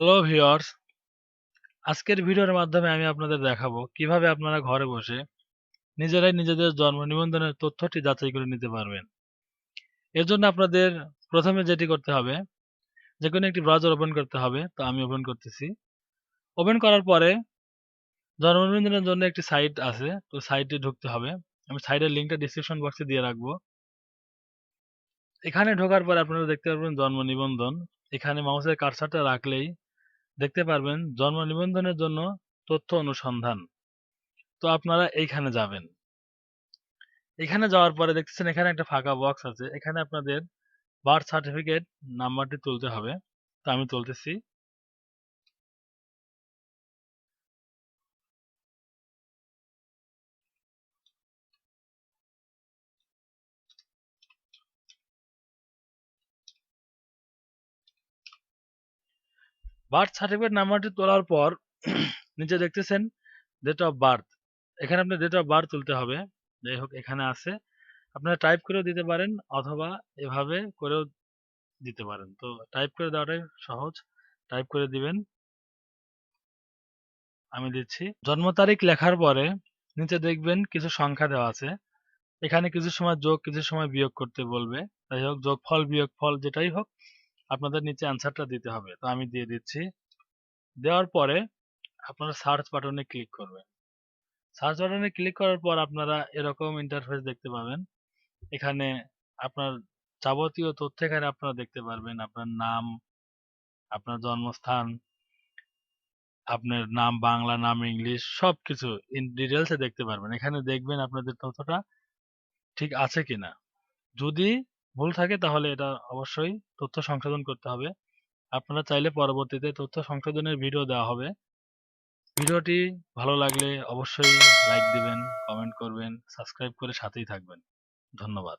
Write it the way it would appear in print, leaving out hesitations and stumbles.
Hello viewers, আজকের ভিডিওর মাধ্যমে আমি আপনাদের দেখাবো কিভাবে আপনারা ঘরে বসে নিজেরাই নিজেদের জন্ম নিবন্ধনের তথ্যটি যাচাই করে নিতে পারবেন। এর জন্য আপনাদের প্রথমে যেটি করতে হবে, যে কোনো একটি ব্রাউজার ওপেন করতে হবে। তো আমি ওপেন করতেছি। ওপেন করার পরে জন্ম নিবন্ধনের জন্য একটি সাইট আছে, তো সাইটে ঢুকতে হবে। আমি সাইটের লিঙ্কটা ডিসক্রিপশন বক্সে দিয়ে রাখবো। এখানে ঢোকার পরে আপনারা দেখতে পারবেন জন্ম নিবন্ধন। এখানে মাউসের কার্সারটা রাখলেই দেখতে পারবেন জন্ম নিবন্ধনের জন্য তথ্য অনুসন্ধান। তো আপনারা এইখানে যাবেন। এখানে যাওয়ার পরে দেখতেছেন এখানে একটা ফাঁকা বক্স আছে। এখানে আপনাদের বার্থ সার্টিফিকেট নাম্বারটি তুলতে হবে। তো আমি তুলতেছি। বার্থ সার্টিফিকেট নাম্বারটি তোলার পর নিচে দেখতেছেন ডেট অফ বার্থ। এখানে আপনার ডেট অফ বার্থ তুলতে হবে। যাই হোক এখানে আছে। আপনারা টাইপ করেও দিতে পারেন অথবা এভাবে করেও দিতে পারেন। তো টাইপ করে দেওয়াটাই সহজ। টাইপ করে দিবেন। আমি দিচ্ছি। জন্ম তারিখ লেখার পরে নিচে দেখবেন কিছু সংখ্যা দেওয়া আছে। এখানে কিছু সময় যোগ কিছু সময় বিয়োগ করতে বলবে। যাই হোক যোগফল বিয়োগফল যেটাই হোক আপনাদের নিচে অ্যান্সারটা দিতে হবে। তো আমি দিয়ে দিচ্ছি। দেওয়ার পরে আপনারা সার্চ বাটনে ক্লিক করবেন। সার্চ বাটনে ক্লিক করার পর আপনারা এরকম ইন্টারফেস দেখতে পাবেন। এখানে আপনার যাবতীয় তথ্য এখানে আপনারা দেখতে পারবেন। আপনার নাম, আপনার জন্মস্থান, আপনার নাম বাংলা, নাম ইংলিশ সবকিছু ইন ডিটেলসে দেখতে পারবেন। এখানে দেখবেন আপনাদের তথ্যটা ঠিক আছে কিনা। যদি ভুল থাকে তাহলে এটা অবশ্যই তথ্য সংশোধন করতে হবে। আপনারা চাইলে পরবর্তীতে তথ্য সংশোধনের ভিডিও দেওয়া হবে। ভিডিওটি ভালো লাগলে অবশ্যই লাইক দিবেন, কমেন্ট করবেন, সাবস্ক্রাইব করে সাথেই থাকবেন। ধন্যবাদ।